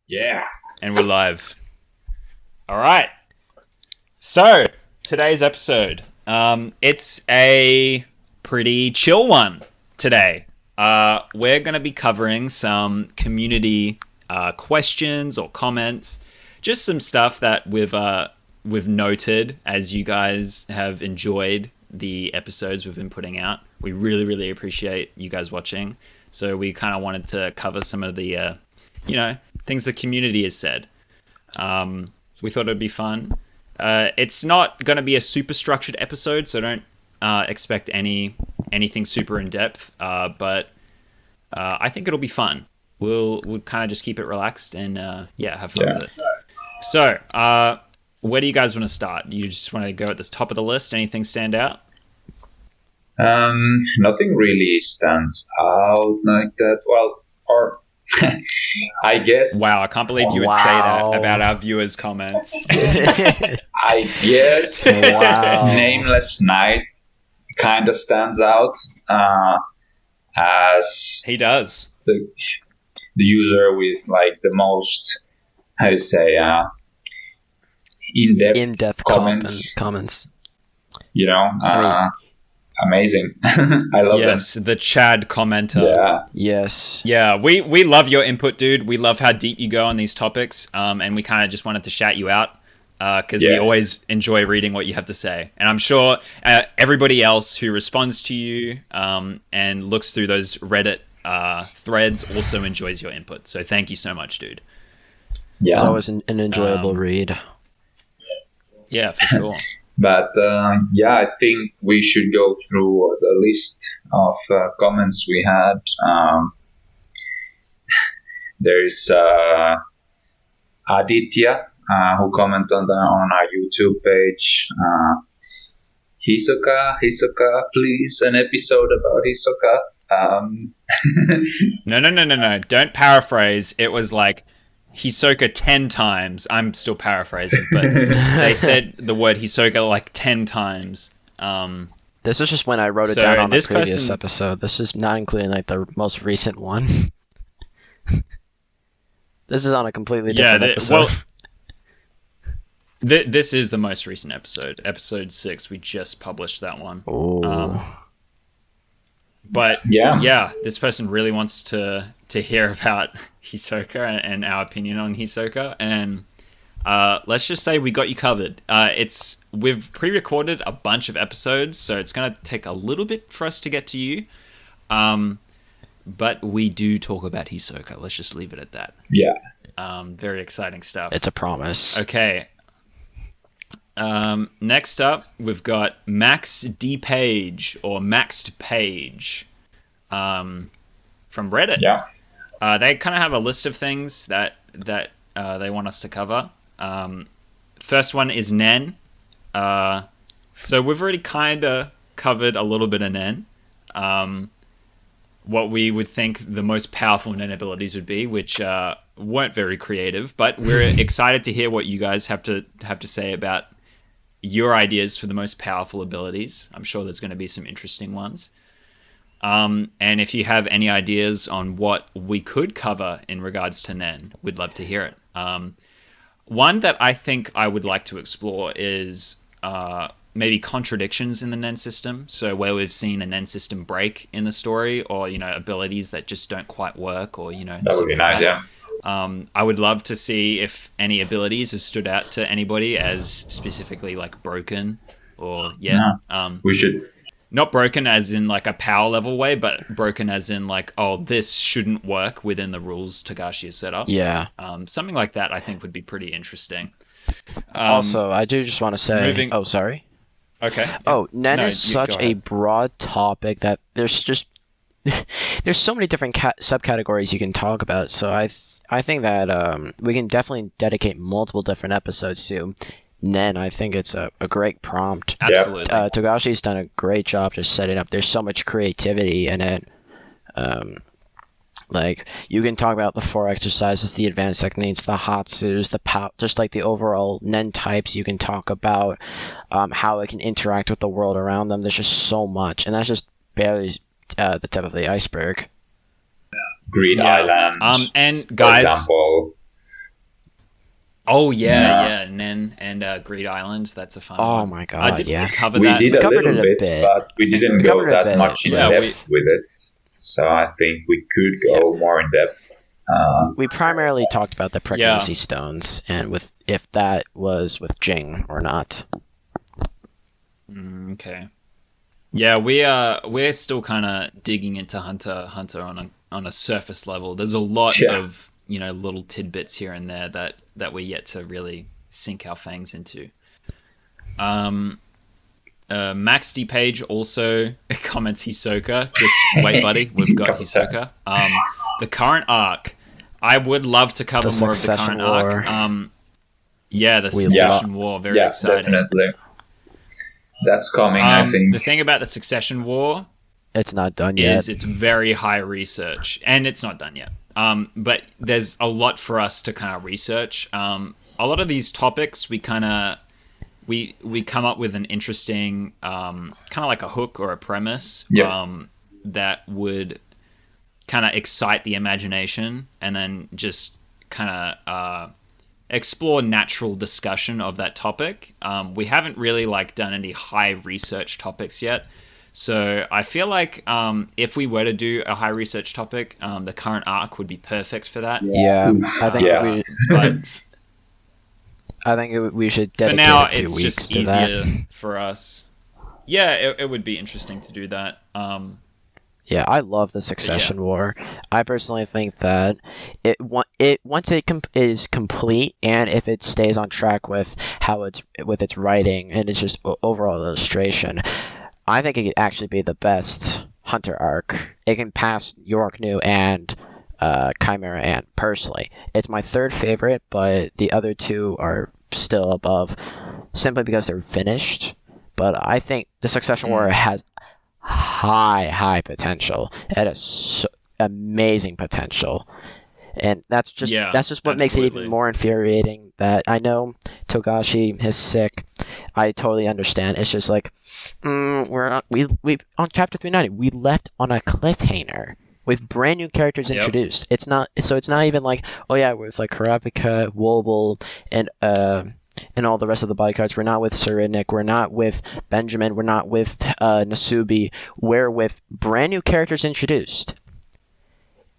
Yeah. And we're live. All right. So, today's episode. It's a pretty chill one today. We're going to be covering some community questions or comments. Just some stuff that we've noted as you guys have enjoyed the episodes we've been putting out. We really, really appreciate you guys watching. So we kind of wanted to cover some of the, things the community has said. We thought it'd be fun. It's not going to be a super structured episode, so don't expect anything super in depth. But I think it'll be fun. We'll kind of just keep it relaxed and have fun with it. So, where do you guys want to start? You just want to go at the top of the list? Anything stand out? Nothing really stands out like that. Well, or I guess. Wow, I can't believe you would say that about our viewers' comments. I guess Nameless Night kind of stands out as he does. The user with like the most, how to say, in-depth comments. You know, amazing. I love them. Yes, the Chad commenter. Yeah. Yes. Yeah, we love your input, dude. We love how deep you go on these topics, and we kind of just wanted to shout you out because we always enjoy reading what you have to say. And I'm sure everybody else who responds to you and looks through those Reddit threads also enjoys your input. So thank you so much, dude. Yeah. It's always an enjoyable read. Yeah, for sure. But I think we should go through the list of comments we had. There's Aditya who commented on our YouTube page. Hisoka, please, an episode about Hisoka. No. Don't paraphrase. It was like Hisoka 10 times. I'm still paraphrasing, but they said the word Hisoka like 10 times. This was just when I wrote it down on the previous episode. This is not including like the most recent one. This is on a completely different episode. Well, this is the most recent episode. Episode 6. We just published that one. But this person really wants to hear about Hisoka and our opinion on Hisoka, and let's just say we got you covered. We've pre-recorded a bunch of episodes, so it's gonna take a little bit for us to get to you. But we do talk about Hisoka. Let's just leave it at that. Yeah. Very exciting stuff. It's a promise. Okay. Next up, we've got Max D Page or Maxed Page from Reddit. Yeah. They kind of have a list of things that they want us to cover. First one is Nen. So we've already kind of covered a little bit of Nen. What we would think the most powerful Nen abilities would be, which weren't very creative, but we're excited to hear what you guys have to say about your ideas for the most powerful abilities. I'm sure there's going to be some interesting ones. And if you have any ideas on what we could cover in regards to Nen, we'd love to hear it. One that I think I would like to explore is maybe contradictions in the Nen system. So where we've seen the Nen system break in the story, or abilities that just don't quite work, or that would be nice. Yeah. I would love to see if any abilities have stood out to anybody as specifically like broken, or we should. Not broken as in like a power level way, but broken as in like, oh, this shouldn't work within the rules Togashi has set up. Yeah. Something like that I think would be pretty interesting. Also, I do just want to say... Oh, sorry. Okay. Oh, Nen is such a broad topic that there's so many different subcategories you can talk about. So I think that we can definitely dedicate multiple different episodes to Nen. I think it's a great prompt. Absolutely. Togashi's done a great job just setting up. There's so much creativity in it. Like, you can talk about the 4 exercises, the advanced techniques, the Hatsus, just like the overall Nen types. You can talk about how it can interact with the world around them. There's just so much, and that's just barely the tip of the iceberg. Greed Island. And guys, for example. Oh yeah, Nen and Greed Islands. That's a fun one. Oh my god, did yeah. we cover We that? did We a covered little it a bit, bit. but we didn't We go covered it a that bit, much in Yeah, depth with it. So I think we could go more in depth. We primarily talked about the pregnancy stones and with if that was with Jing or not. Okay. Yeah, we're still kind of digging into Hunter x Hunter on a surface level. There's a lot of little tidbits here and there that we're yet to really sink our fangs into. Max D Page also comments Hisoka. Just wait, buddy, we've got Hisoka. The current arc. I would love to cover more of the current arc. The Succession War, very exciting. Definitely. That's coming, I think. The thing about the Succession War, it's not done yet. It's very high research, and it's not done yet. But there's a lot for us to kind of research. A lot of these topics, we come up with an interesting kind of like a hook or a premise that would kind of excite the imagination, and then just kind of explore natural discussion of that topic. We haven't really done any high research topics yet. So I feel like if we were to do a high research topic, the current arc would be perfect for that. Yeah, I think we should dedicate for now, a few it's weeks just to easier that. for us. Yeah, it would be interesting to do that. Yeah, I love the Succession War. I personally think that once it is complete, and if it stays on track with its writing and its just overall illustration, I think it could actually be the best Hunter arc. It can pass York New and Chimera Ant. Personally, it's my third favorite, but the other two are still above, simply because they're finished. But I think the Succession War has high potential. It has amazing potential, and that's just what makes it even more infuriating. That I know Togashi is sick. I totally understand. It's just like we on chapter 390 we left on a cliffhanger with brand new characters introduced. It's not even like, oh yeah, with Karapika, Wobble, and all the rest of the bodyguards. We're not with Cyrenik. We're not with Benjamin. We're not with Nasubi. We're with brand new characters introduced,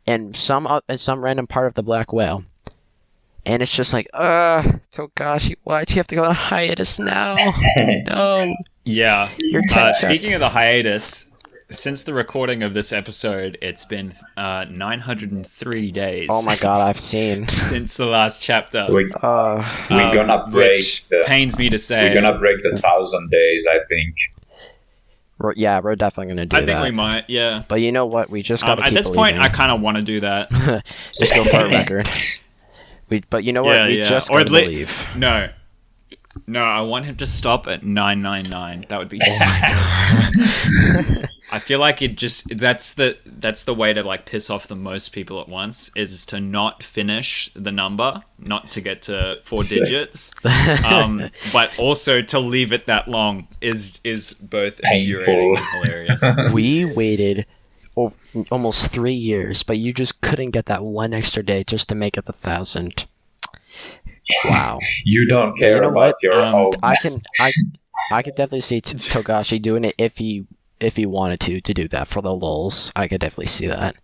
and some random part of the Black Whale. And it's just like, Togashi, why'd you have to go on hiatus now? No. Yeah. Speaking of the hiatus, since the recording of this episode, it's been 903 days. Oh my god, I've seen. Since the last chapter. We're gonna break. Which pains me to say. We're gonna break the 1,000 days, I think. Yeah, we're definitely gonna do that. I think we might, yeah. But you know what? We just gotta keep at this believing. point, I kind of want to do that. Just go for a record. But you know what? We just gotta believe. No, I want him to stop at 999. That would be so I feel like that's the way to piss off the most people at once, is to not finish the number, not to get to 4 digits, but also to leave it that long is both infuriating and hilarious. We waited almost 3 years, but you just couldn't get that one extra day just to make it 1,000. Wow. You don't care about your own. I can definitely see Togashi doing it if he wanted to do that for the lulz. I could definitely see that.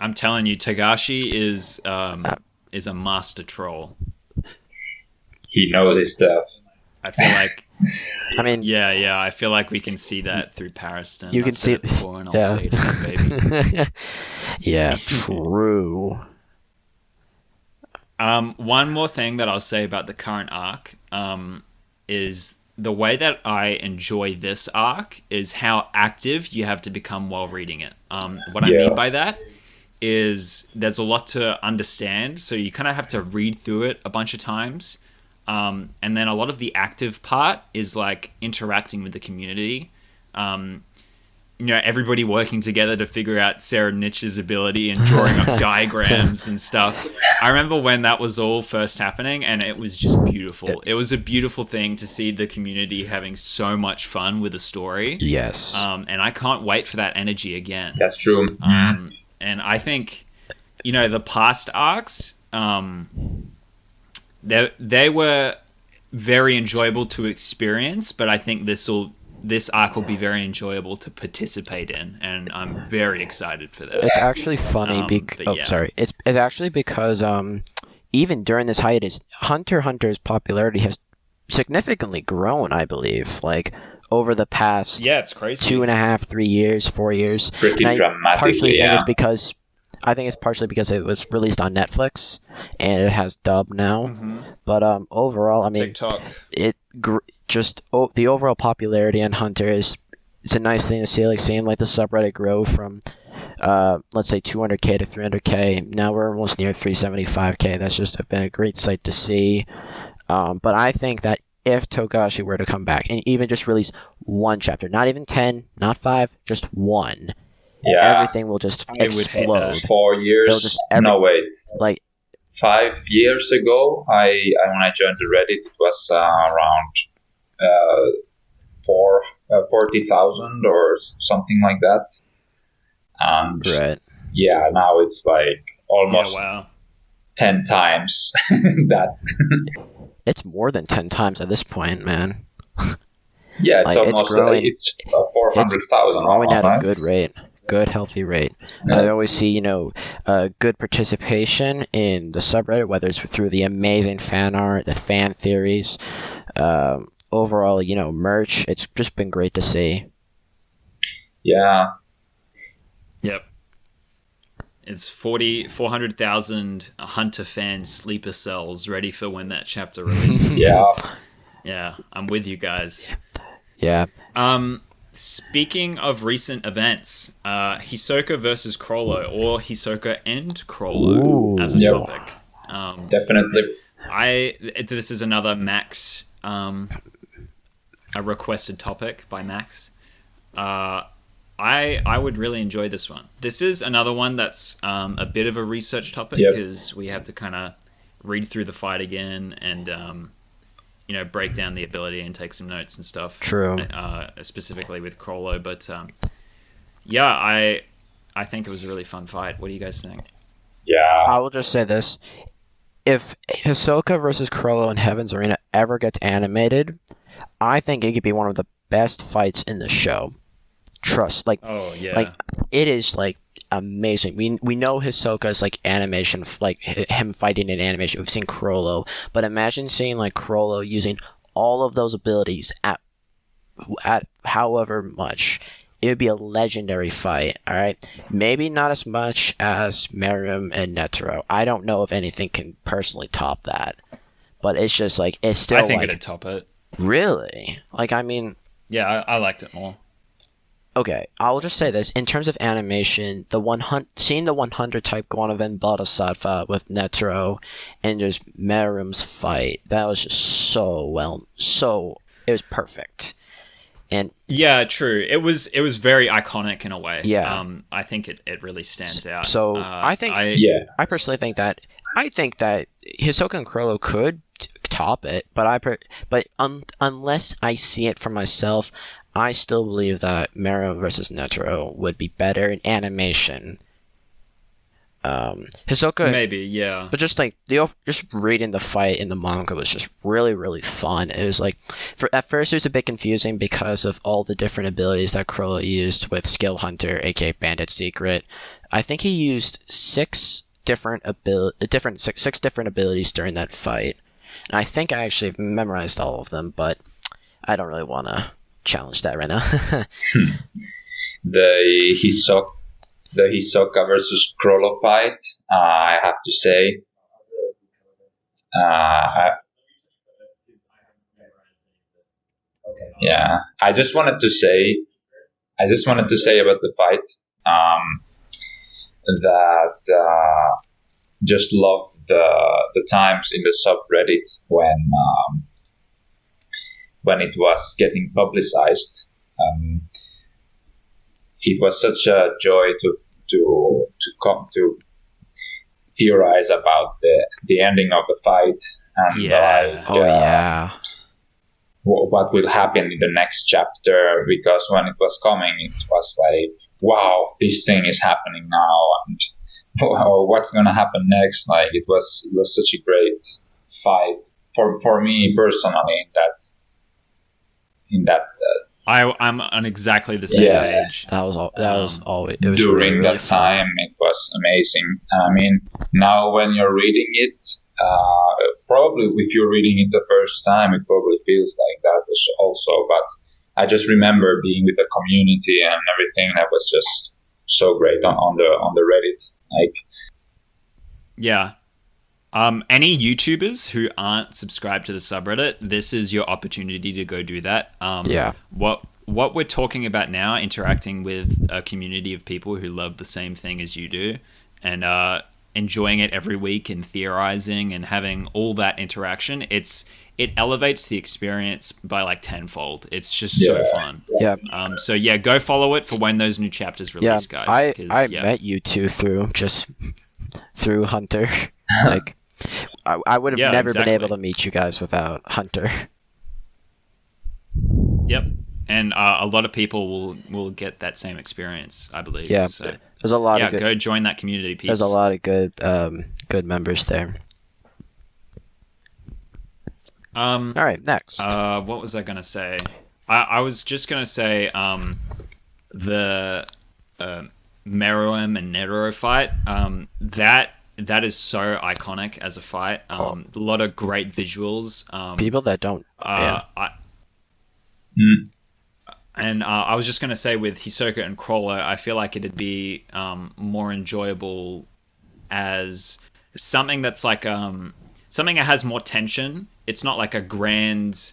I'm telling you, Togashi is a master troll. He knows his stuff. I feel like. I mean, yeah. I feel like we can see that through Pariston. You can see it before, and I'll say it again, baby. Yeah, true. One more thing that I'll say about the current arc is the way that I enjoy this arc is how active you have to become while reading it. What I mean by that is there's a lot to understand, so you kind of have to read through it a bunch of times. And then a lot of the active part is interacting with the community. Everybody working together to figure out Sarah Nich's ability and drawing up diagrams and stuff. I remember when that was all first happening, and it was just beautiful. It was a beautiful thing to see the community having so much fun with the story. Yes. And I can't wait for that energy again. That's true. And I think, the past arcs, they were very enjoyable to experience, but I think this arc will be very enjoyable to participate in, and I'm very excited for this. It's actually funny sorry. It's actually because even during this hiatus, Hunter x Hunter's popularity has significantly grown, I believe, like over the past it's crazy 2.5, 3 years, 4 years. Pretty dramatically, I think it's partially because it was released on Netflix and it has dub now. Mm-hmm. But overall, I mean, TikTok. The overall popularity on Hunter it's a nice thing to see, like seeing like the subreddit grow from let's say 200k to 300k. Now we're almost near 375k. That's just been a great sight to see. But I think that if Togashi were to come back and even just release one chapter, not even 10, not 5, just one, everything will just explode. 4 years? No, wait. Like 5 years ago, when I joined the Reddit, it was around 40,000 or something like that. And now it's like almost 10 times that. It's more than 10 times at this point, man. Yeah, it's like, almost it's 400,000. Growing at a good rate. Good, healthy rate. I always see, good participation in the subreddit, whether it's through the amazing fan art, the fan theories, overall, merch. It's just been great to see. Yeah. Yep. It's 400,000 Hunter fans sleeper cells ready for when that chapter releases. Yeah, I'm with you guys. Yeah. Speaking of recent events, Hisoka versus Crollo, or Hisoka and Crollo as a topic. Definitely. This is another Max, a requested topic by Max. I would really enjoy this one. This is another one that's a bit of a research topic because we have to kind of read through the fight again and break down the ability and take some notes and stuff. True. Specifically with Crollo, but I think it was a really fun fight. What do you guys think? Yeah. I will just say this: if Hisoka versus Crollo in Heaven's Arena ever gets animated, I think it could be one of the best fights in the show. Trust, like it is like amazing. We know Hisoka's like animation, like him fighting in animation. We've seen Crollo, but imagine seeing like Crollo using all of those abilities at however much. It would be a legendary fight. All right, maybe not as much as Marouane and Nero. I don't know if anything can personally top that, but it's just like it's still. I think it'd top it. Really? Like, I mean. Yeah, I liked it more. Okay, I'll just say this. In terms of animation, seeing the 100 type go on event Bodhisattva with Nero and just Marum's fight, that was just it was perfect. And yeah, true. It was very iconic in a way. Yeah. I think it really stands out. So I personally think that Hisoka and Crollo could top it, but unless I see it for myself, I still believe that Nero versus Nero would be better in animation. Hisoka maybe, yeah. But just like just reading the fight in the manga was just really, really fun. It was like at first it was a bit confusing because of all the different abilities that Crollo used with Skill Hunter, aka Bandit Secret. I think he used six different abilities during that fight, and I think I actually memorized all of them, but I don't really want to challenge that right now. The Hisoka versus Crollo fight, I have to say, I just wanted to say about the fight that just love the times in the subreddit when it was getting publicized. It was such a joy to come to theorize about the ending of the fight and what will happen in the next chapter, because when it was coming, it was like, wow, this thing is happening now, and or what's gonna happen next. Like it was such a great fight for me personally in that I'm on exactly the same page. That was always it was during really, that really fun. time. It was amazing. I mean, now when you're reading it, probably if you're reading it the first time, it probably feels like that also. But I just remember being with the community and everything. That was just so great on the Reddit. Like, yeah. Any YouTubers who aren't subscribed to the subreddit, this is your opportunity to go do that. What we're talking about now, interacting with a community of people who love the same thing as you do, and enjoying it every week and theorizing and having all that interaction, it elevates the experience by like tenfold. It's just so fun. Yeah. So yeah, go follow it for when those new chapters release, guys. I met you two through Hunter. Like, I would have never been able to meet you guys without Hunter. Yep. And a lot of people will get that same experience, I believe. Yeah. So, there's a lot of good, go join that community, peeps. There's a lot of good members there. All right, next. What was I gonna say? I was just gonna say the Marouane and Nero fight. That is so iconic as a fight. A lot of great visuals. People that don't. And I was just going to say with Hisoka and Crollo, I feel like it'd be more enjoyable as something that's like something that has more tension. It's not like a grand...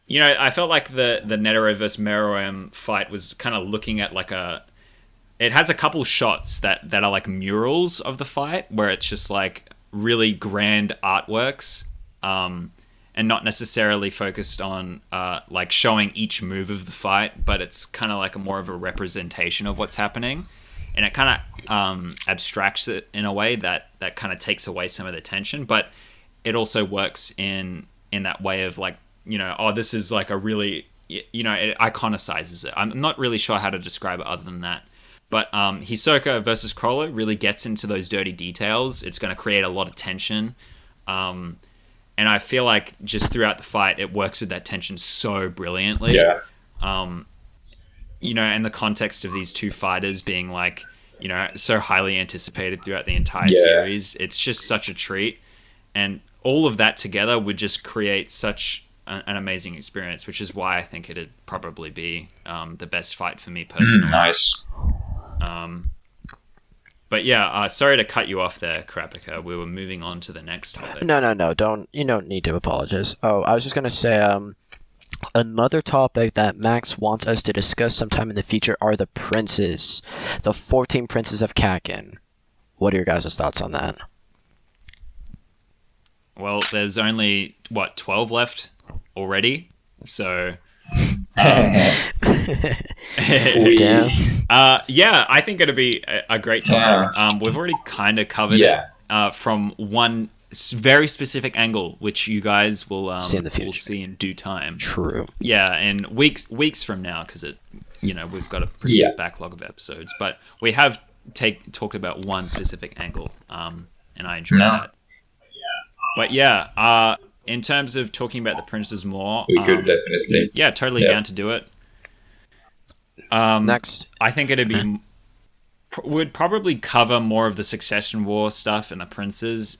You know, I felt like the Nero versus Marouane fight was kind of looking at like a... It has a couple shots that are like murals of the fight, where it's just like really grand artworks, and not necessarily focused on like showing each move of the fight, but it's kind of like more of a representation of what's happening, and it kind of abstracts it in a way that kind of takes away some of the tension, but it also works in that way of like, you know, this is like a really, you know, it iconicizes it. I'm not really sure how to describe it other than that. But Hisoka versus Crollo really gets into those dirty details. It's going to create a lot of tension. And I feel like just throughout the fight, it works with that tension so brilliantly. Yeah. You know, in the context of these two fighters being like, you know, so highly anticipated throughout the entire series. It's just such a treat. And all of that together would just create such an amazing experience, which is why I think it'd probably be the best fight for me personally. Nice. But yeah, sorry to cut you off there, Karapika. We were moving on to the next topic. No. You don't need to apologize. Oh, I was just gonna say, another topic that Max wants us to discuss sometime in the future are the princes, the 14 princes of Kakin. What are your guys' thoughts on that? Well, there's only 12 left already, so. Damn. Yeah, I think it'd be a great topic. We've already kind of covered it from one very specific angle, which you guys will see in the future. Will see in due time. True. Yeah, and weeks from now, because we've got a pretty good backlog of episodes, but we have talked about one specific angle, and I enjoyed that. But yeah, in terms of talking about the princes more, we could definitely. Yeah, totally down to do it. Next, I think it'd be would probably cover more of the Succession War stuff and the princes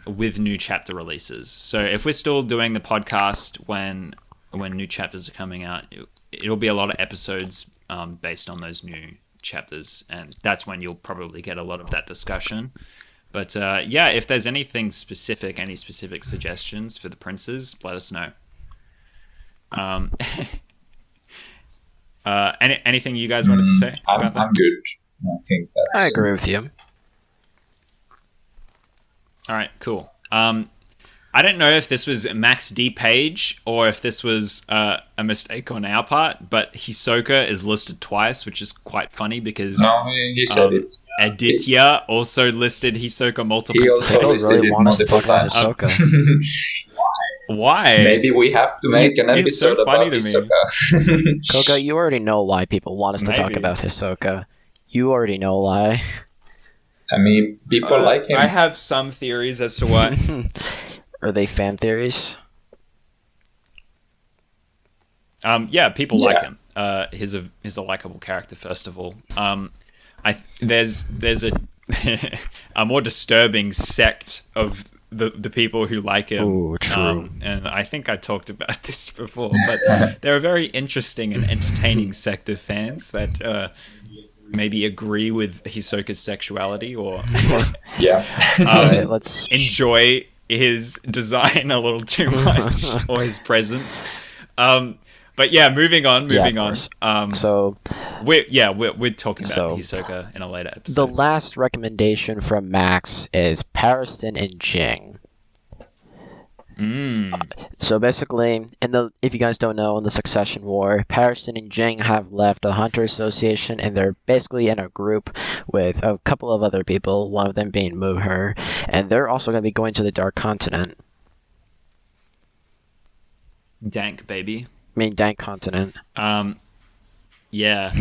with new chapter releases. So if we're still doing the podcast when new chapters are coming out, it'll be a lot of episodes based on those new chapters, and that's when you'll probably get a lot of that discussion. But yeah, if there's any specific suggestions for the princes, let us know. Anything you guys wanted to say about that? I'm good. I think that's... I agree with you. All right, cool. I don't know if this was Max D page or if this was a mistake on our part, but Hisoka is listed twice, which is quite funny because no, he said it. Aditya also listed Hisoka multiple times. People really want us to talk about Hisoka. Why? Maybe we have to make an episode it's so funny about to Hisoka. me. Koga, you already know why people want us to talk about Hisoka. You already know why. I mean, people like him. I have some theories as to why. Are they fan theories? Yeah, people like him. He's a likable character, first of all. There's a a more disturbing sect of the people who like him. Ooh, true. And I think I talked about this before, but they're a very interesting and entertaining sect of fans that maybe agree with Hisoka's sexuality or let's enjoy his design a little too much or his presence. But yeah, moving on. So we're talking about Hisoka in a later episode. The last recommendation from Max is Pariston and Jing. So basically, if you guys don't know, in the Succession War, Pariston and Jing have left the Hunter Association, and they're basically in a group with a couple of other people, one of them being Muher, and they're also going to be going to the Dark Continent. Dank, baby. I mean, Dank Continent. Yeah.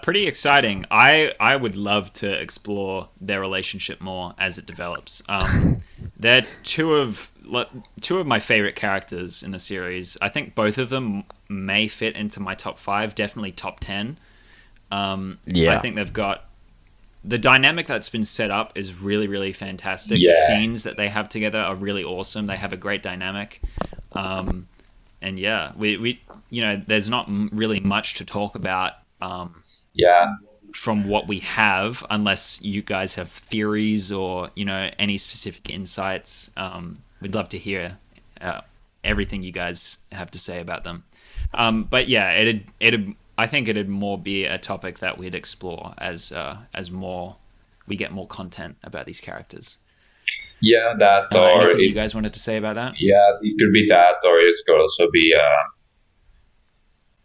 Pretty exciting. I would love to explore their relationship more as it develops. They're two of my favorite characters in the series. I think both of them may fit into my top 5, definitely top 10. I think they've got the dynamic that's been set up is really, really fantastic. The scenes that they have together are really awesome. They have a great dynamic. And yeah, we there's not really much to talk about from what we have, unless you guys have theories or any specific insights. We'd love to hear everything you guys have to say about them. But yeah, I think it'd more be a topic that we'd explore as we get more content about these characters. Yeah, that or anything you guys wanted to say about that? Yeah, it could be that, or it could also be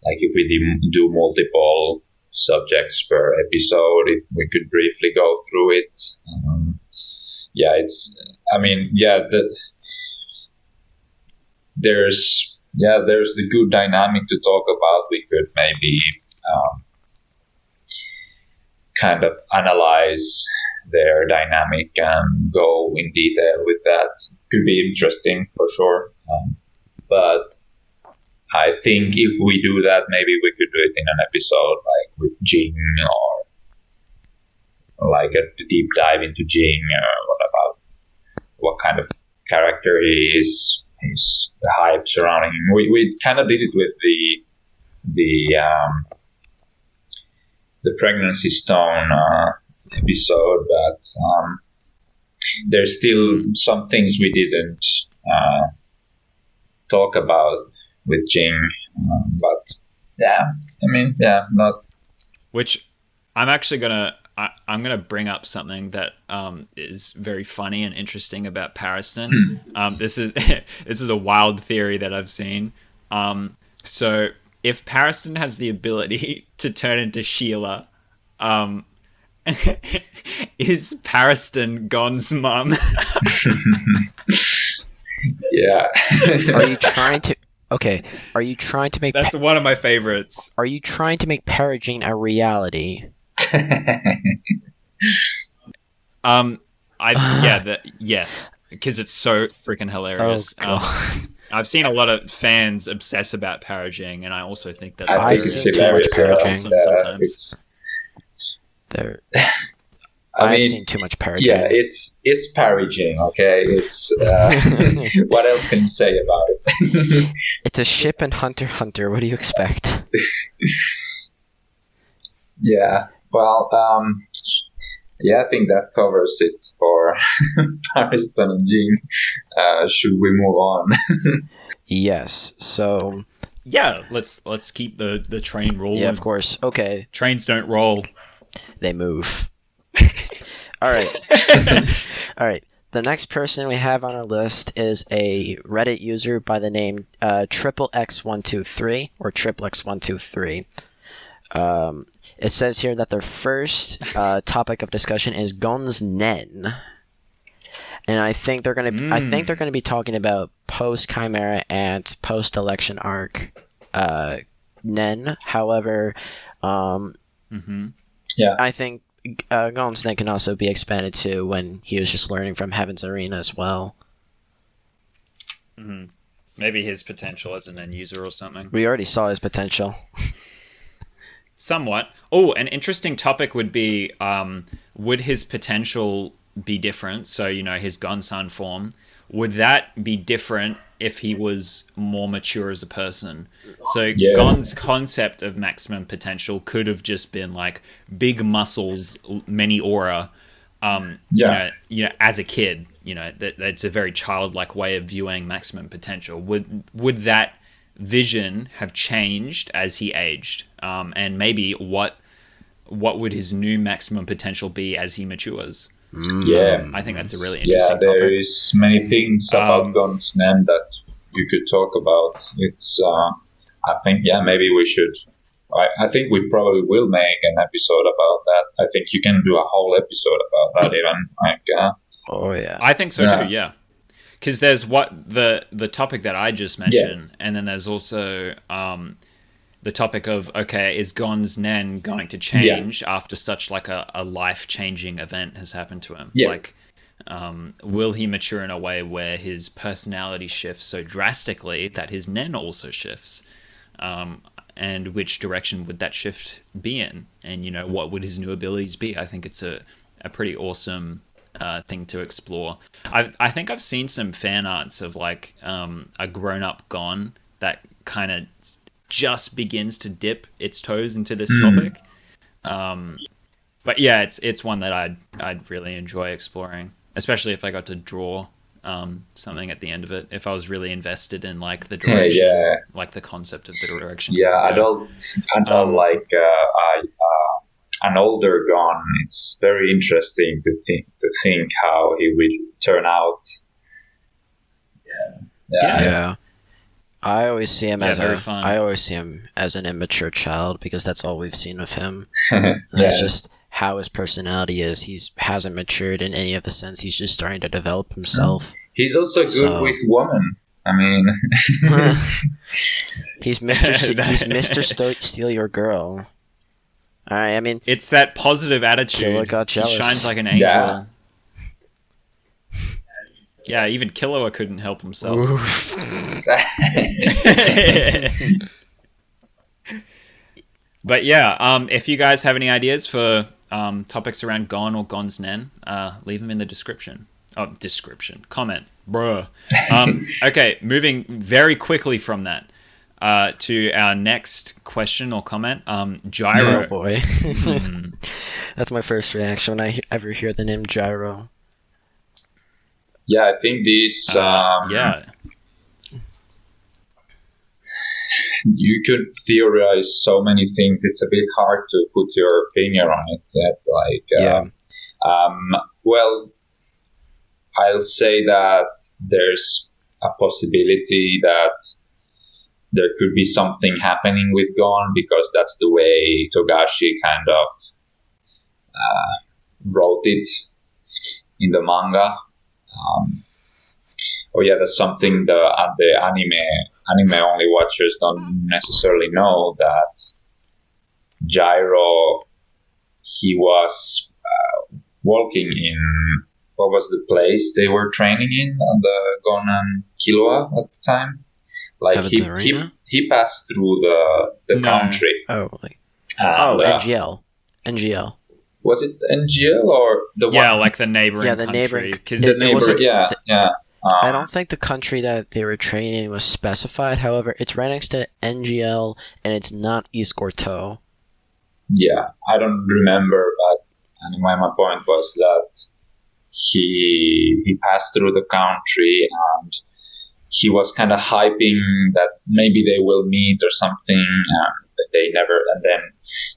like if we do multiple subjects per episode, we could briefly go through it. There's the good dynamic to talk about. We could maybe kind of analyze their dynamic and go in detail with that. Could be interesting for sure. But I think if we do that, maybe we could do it in an episode like with Jing, or like a deep dive into Jing, or what kind of character he is, the hype surrounding him. We kind of did it with the pregnancy stone episode, but there's still some things we didn't talk about with Jing, but not. Which I'm actually I'm gonna bring up something that is very funny and interesting about Pariston. This is a wild theory that I've seen. So if Pariston has the ability to turn into Sheila, is Pariston Gon's mum? Yeah. Are you trying to? Okay. Are you trying to make? That's one of my favorites. Are you trying to make Parajing a reality? Yes, because it's so freaking hilarious. Oh, God. I've seen a lot of fans obsess about Parajing, and I also think that's I think it's hilarious. Sometimes. I've seen too much Parajing. Yeah, it's Parajing, okay? It's what else can you say about it? It's a ship in Hunter x Hunter. What do you expect? Yeah, well, I think that covers it for Pariston and Jing. Should we move on? Yes. So. Yeah, let's keep the train rolling. Yeah, of course. Okay. Trains don't roll; they move. All right. All right. The next person we have on our list is a Reddit user by the name XXX123 or XXX123. It says here that their first topic of discussion is Gon's Nen, and I think they're gonna be talking about post Chimera and post election arc Nen. However, I Gon's Nen can also be expanded to when he was just learning from Heaven's Arena as well. Mm-hmm. Maybe his potential as an end user or something. We already saw his potential. Somewhat. Oh, an interesting topic would be, would his potential be different? So, his Gonsan form, would that be different if he was more mature as a person? So Gon's concept of maximum potential could have just been like big muscles, many aura, as a kid. That's a very childlike way of viewing maximum potential. Would that vision have changed as he aged? And maybe what would his new maximum potential be as he matures? I think that's a really interesting topic. There is many things about Gon's Nen that you could talk about. It's I think maybe we should. I think we probably will make an episode about that. I think you can do a whole episode about that even. Oh yeah, I think so too. Yeah, because there's the topic that I just mentioned, and then there's also the topic of, okay, is Gon's Nen going to change after such like a life-changing event has happened to him? Like, will he mature in a way where his personality shifts so drastically that his Nen also shifts? And which direction would that shift be in? And, what would his new abilities be? I think it's a pretty awesome thing to explore. I think I've seen some fan arts of like a grown-up Gon that kind of just begins to dip its toes into this topic. But yeah, it's one that I'd really enjoy exploring, especially if I got to draw something at the end of it. If I was really invested in like the direction, like the concept of the direction. I don't like an older Gon. It's very interesting to think how he will turn out. Yeah. I always see him I always see him as an immature child because that's all we've seen of him. That's just how his personality is. He hasn't matured in any of the sense. He's just starting to develop himself. He's also good with women. I mean, he's Mr. Steal Your Girl. All right, I mean, it's that positive attitude. Killua got jealous. He shines like an angel. Yeah, even Killua couldn't help himself. But yeah, if you guys have any ideas for topics around Gon or Gon's Nen, leave them in the description. Comment. Bruh. Okay, moving very quickly from that to our next question or comment. Gyro. Oh boy. That's my first reaction when I ever hear the name Gyro. Yeah, I think this. You could theorize so many things. It's a bit hard to put your finger on it. Well, I'll say that there's a possibility that there could be something happening with Gon because that's the way Togashi kind of wrote it in the manga. That's something the anime only watchers don't necessarily know, that Gyro, he was walking in, what was the place they were training in, the Gon and Killua at the time? Like he passed through the country. NGL. Was it NGL or the one? Yeah, like the neighboring country. I don't think the country that they were training in was specified. However, it's right next to NGL, and it's not East Gorto. Yeah, I don't remember, but anyway, my point was that he passed through the country, and he was kind of hyping that maybe they will meet or something. They never, and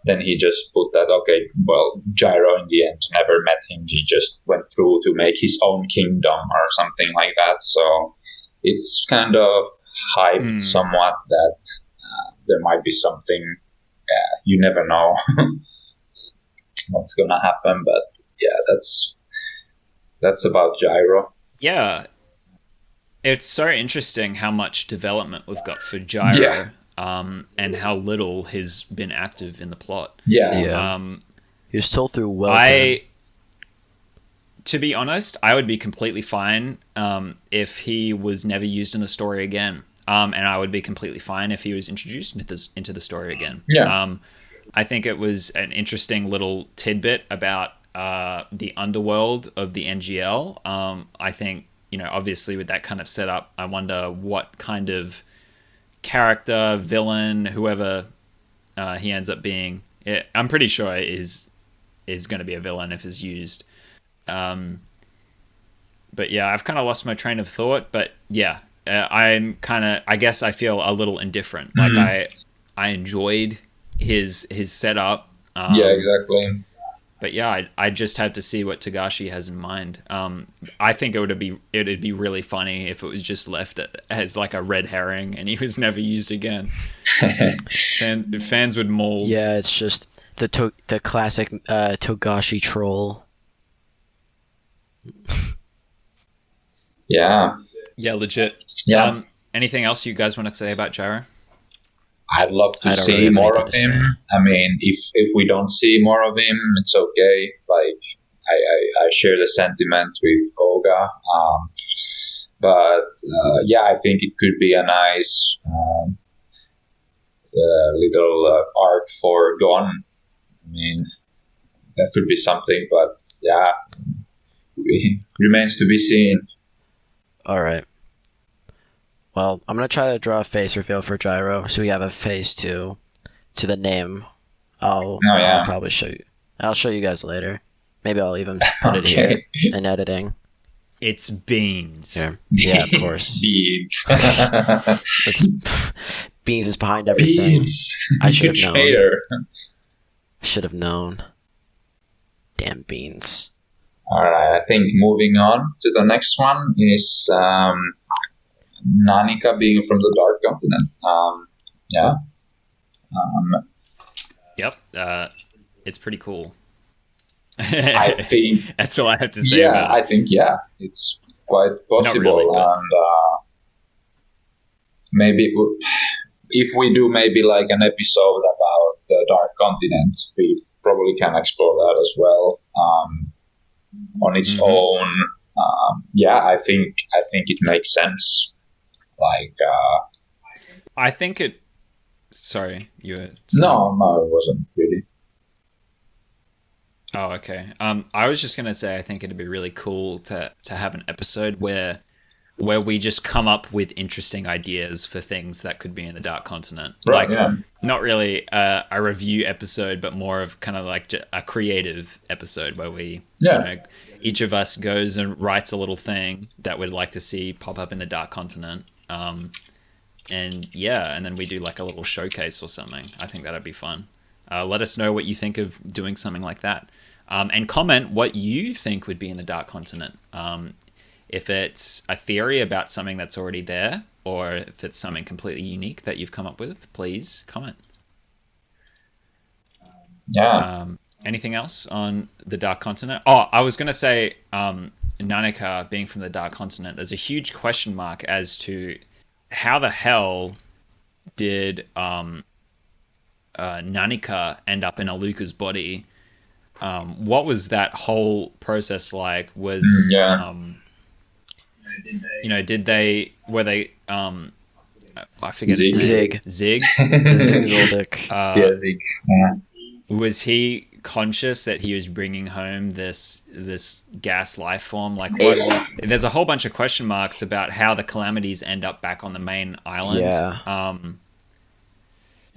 then he just put that, okay, well, Gyro in the end never met him. He just went through to make his own kingdom or something like that. So it's kind of hyped somewhat that there might be something. You never know what's gonna happen, but yeah, that's about Gyro. Yeah, it's so interesting how much development we've got for Gyro. Yeah. And how little has been active in the plot. He was told through well. To be honest, I would be completely fine if he was never used in the story again. And I would be completely fine if he was introduced into the story again. Yeah. I think it was an interesting little tidbit about the underworld of the NGL. I think, obviously with that kind of setup, I wonder what kind of character, villain, whoever he ends up being. I'm pretty sure is going to be a villain if it's used. But yeah, I've kind of lost my train of thought. But yeah, I guess I feel a little indifferent. Mm-hmm. Like I enjoyed his setup. Yeah, exactly. But yeah, I just have to see what Togashi has in mind. I think it'd be really funny if it was just left as like a red herring and he was never used again. Fans would mold. Yeah, it's just the classic Togashi troll. Yeah. Yeah, legit. Yeah. Anything else you guys want to say about Gyro? I'd love to see more of him. I mean, if we don't see more of him, it's okay. Like, I share the sentiment with Olga. But yeah, I think it could be a nice little arc for Gon. I mean, that could be something, but yeah, it remains to be seen. All right. Well, I'm gonna try to draw a face reveal for Gyro, so we have a face to the name. I'll probably show you. I'll show you guys later. Maybe I'll even put it here in editing. It's Beans. Yeah, of course. Beans. Beans is behind everything. Beans. I should have known. Traitor. Should have known. Damn Beans. Alright, I think moving on to the next one is Nanika being from the Dark Continent. Yeah. Yep. It's pretty cool. I think that's all I have to say. Yeah, I think it's quite possible. Not really, but... And maybe if we do maybe like an episode about the Dark Continent, we probably can explore that as well on its own. I think it makes sense. Like, I think it. Sorry, you were. No, it wasn't really. Oh, okay. I was just gonna say I think it'd be really cool to have an episode where we just come up with interesting ideas for things that could be in the Dark Continent. Right. Yeah. Not really a review episode, but more of kind of like a creative episode where we, each of us goes and writes a little thing that we'd like to see pop up in the Dark Continent. And then we do like a little showcase or something. I think that'd be fun. Let us know what you think of doing something like that. And comment what you think would be in the Dark Continent. If it's a theory about something that's already there, or if it's something completely unique that you've come up with, please comment. Yeah. Anything else on the Dark Continent? Oh, I was going to say Nanika being from the Dark Continent, there's a huge question mark as to how the hell did Nanika end up in Aluka's body? What was that whole process like? Was were they I forget his name. Zig. Zig. Zig. Yeah. Was he conscious that he was bringing home this gas life form? Like, what? There's a whole bunch of question marks about how the Calamities end up back on the main island. Yeah.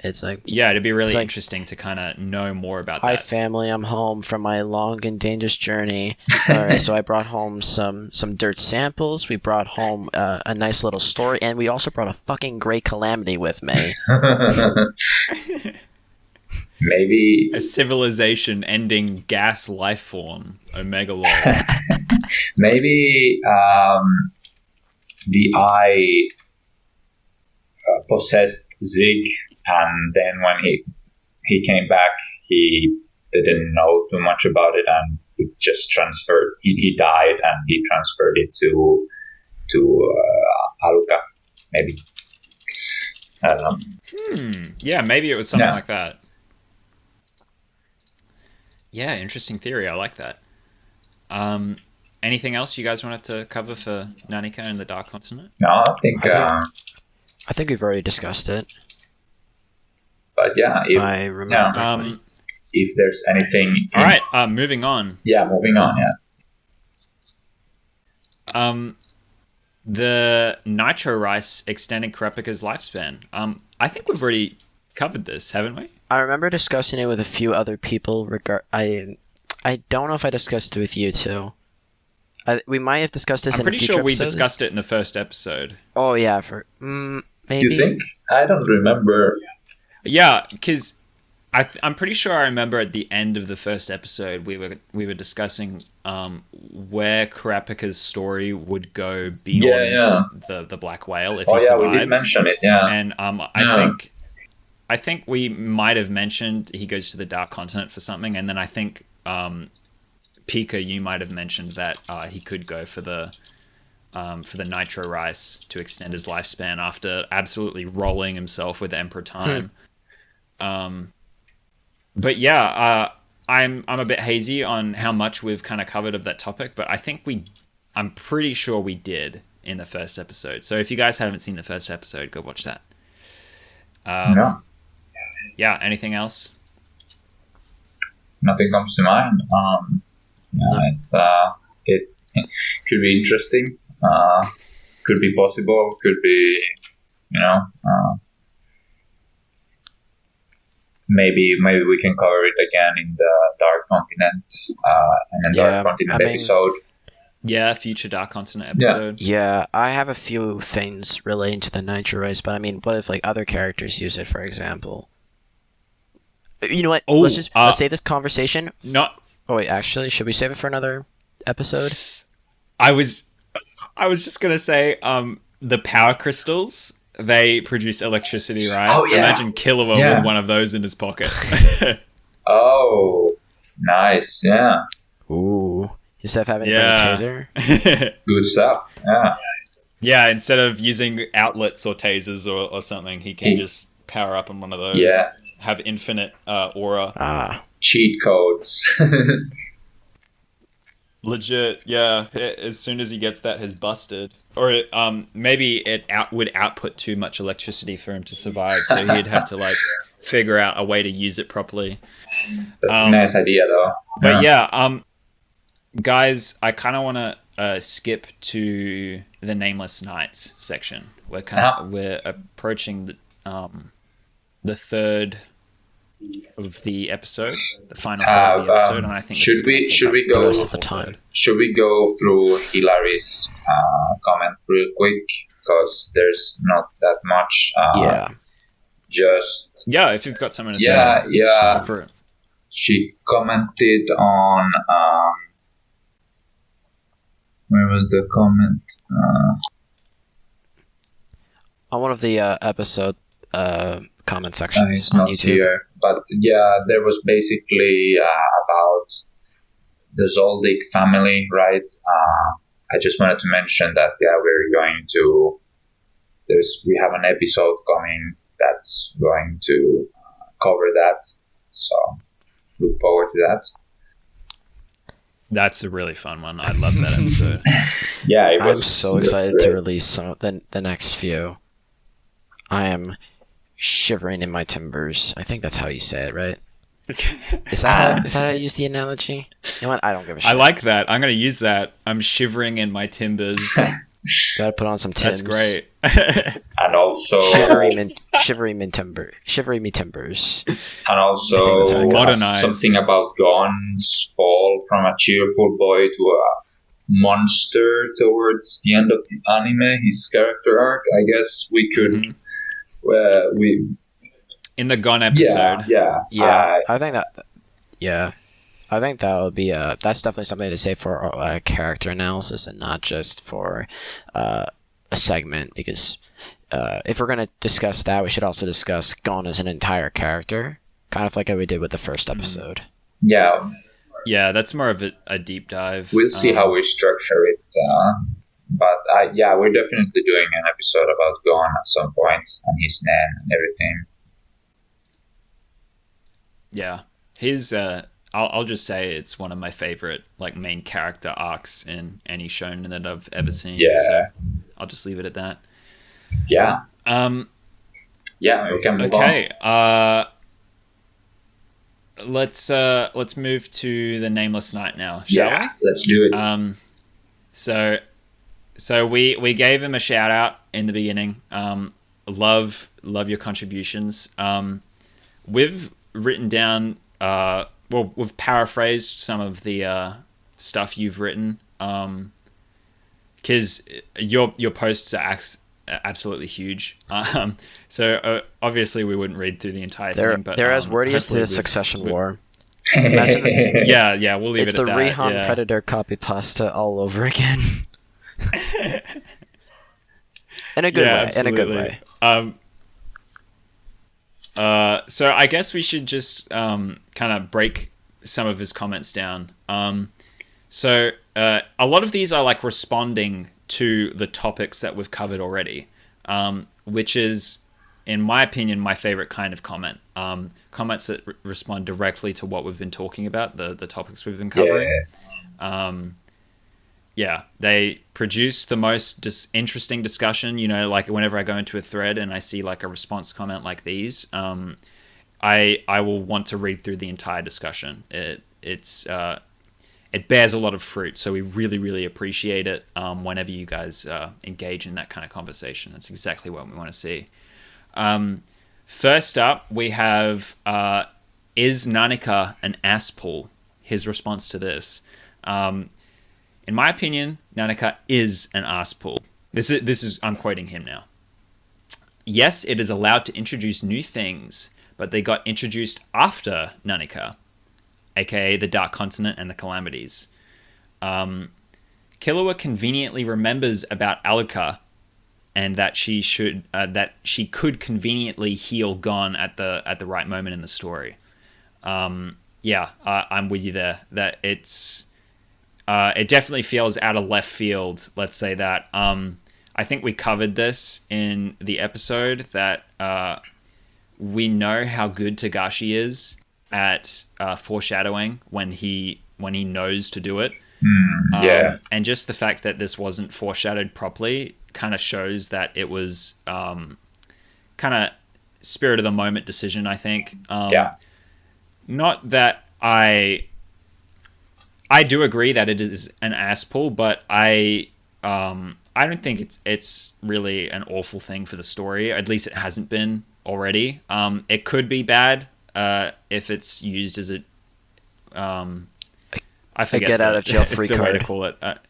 It's like, it'd be really interesting to kind of know more about that. Hi, family. I'm home from my long and dangerous journey. All right, so I brought home some dirt samples. We brought home a nice little story, and we also brought a fucking great calamity with me. Maybe a civilization-ending gas life form, Omega Lore. Maybe the eye possessed Zig. And then when he came back, he didn't know too much about it, and it just transferred. He died, and he transferred it to Aluka, maybe. I don't know. Yeah, maybe it was something like that. Yeah, interesting theory. I like that. Anything else you guys wanted to cover for Nanika and the Dark Continent? No, I think we've already discussed it. But yeah, if I remember correctly. If there's anything... All right, moving on. Yeah, moving on, yeah. The Nitro Rice extending Kurapika's lifespan. I think we've already covered this, haven't we? I remember discussing it with a few other people. I don't know if I discussed it with you too. We might have discussed this in a future episode. I'm pretty sure we discussed it in the first episode. Oh yeah, maybe. Do you think? I don't remember. Yeah, because I'm pretty sure I remember at the end of the first episode we were discussing where Kurapika's story would go beyond the black whale if he survives. We did mention it, yeah. And I think we might have mentioned he goes to the Dark Continent for something, and then I think Pika, you might have mentioned that he could go for the Nitro Rice to extend his lifespan after absolutely rolling himself with Emperor Time. But yeah, I'm a bit hazy on how much we've kind of covered of that topic, but I'm pretty sure we did in the first episode. So if you guys haven't seen the first episode, go watch that. Yeah, anything else? Nothing comes to mind. It could be interesting. Could be possible. Could be, maybe we can cover it again in the Dark Continent and the Dark Continent episode. Yeah, future Dark Continent episode. Yeah, I have a few things relating to the Nitro Rice, but I mean, what if like other characters use it, for example? You know what? Let's save this conversation. Oh wait, actually, should we save it for another episode? I was just gonna say, the power crystals, they produce electricity, right? Oh yeah. Imagine Killua with one of those in his pocket. Oh, nice, yeah. Ooh, instead of having a taser. Good stuff. Yeah. Yeah, instead of using outlets or tasers or something, he can just power up on one of those. Yeah. Have infinite aura. Cheat codes. Legit, yeah. As soon as he gets that, has busted. Or maybe it would output too much electricity for him to survive, so he'd have to figure out a way to use it properly. That's a nice idea, though. But yeah, guys, I kind of want to skip to the Nameless Nights section. We're approaching the third of the episode, the final third of the episode, and I think should we go most of the time. Should we go through Hilary's comment real quick, because there's not that much. If you've got something to say. Yeah. She commented on where was the comment? On one of the episode comment sections it's on not YouTube. Here, but yeah, there was basically about the Zoldyck family, right? I just wanted to mention that we have an episode coming that's going to cover that, so look forward to that. That's a really fun one. I love that episode. Yeah, I'm so excited to release some the next few. I am shivering in my timbers. I think that's how you say it, right? Is that how you use the analogy? You know what? I don't give a shit. I like that. I'm going to use that. I'm shivering in my timbers. Gotta put on some Timbs. That's great. And also... Shivery me timbers. And also modernized. Something about Gon's fall from a cheerful boy to a monster towards the end of the anime, his character arc. I guess we could... in the Gon episode. Yeah. I think that would be that's definitely something to say for a character analysis and not just for a segment, because if we're going to discuss that, we should also discuss Gon as an entire character, kind of like how we did with the first episode. Yeah, that's more of a deep dive. We'll see how we structure it. But we're definitely doing an episode about Gon at some point and his name and everything. Yeah, his I'll just say it's one of my favorite like main character arcs in any shonen that I've ever seen. Yeah. So I'll just leave it at that. Yeah. Yeah, we can move okay. Let's move to the Nameless Night now, shall we? Let's do it. So we gave him a shout out in the beginning. Love your contributions. We've written down we've paraphrased some of the stuff you've written, because your posts are absolutely huge. So obviously we wouldn't read through the entire thing, but they're as wordy as the Succession War. Imagine we'll leave it at that. It's the Rihan Predator copy pasta all over again. In a good way. Absolutely. In a good way. So I guess we should just kind of break some of his comments down. So a lot of these are like responding to the topics that we've covered already, which is, in my opinion, my favorite kind of comment. Comments that respond directly to what we've been talking about, the topics we've been covering. They produce the most interesting discussion. You know, like whenever I go into a thread and I see like a response comment like these, I will want to read through the entire discussion. It bears a lot of fruit, so we really, really appreciate it whenever you guys engage in that kind of conversation. That's exactly what we want to see. First up, we have, is Nanika an asspool? His response to this. In my opinion, Nanika is an asspool. This is I'm quoting him now. Yes, it is allowed to introduce new things, but they got introduced after Nanika, aka the Dark Continent and the Calamities. Killua conveniently remembers about Aluka, and that she could conveniently heal Gon at the right moment in the story. I'm with you there. That it definitely feels out of left field. Let's say that. I think we covered this in the episode that we know how good Togashi is at foreshadowing when he knows to do it. And just the fact that this wasn't foreshadowed properly kind of shows that it was kind of spirit of the moment decision, I think. Not that I do agree that it is an ass pull, but I don't think it's really an awful thing for the story. At least it hasn't been already. It could be bad if it's used as I forget get out of jail free the card. way to call it. That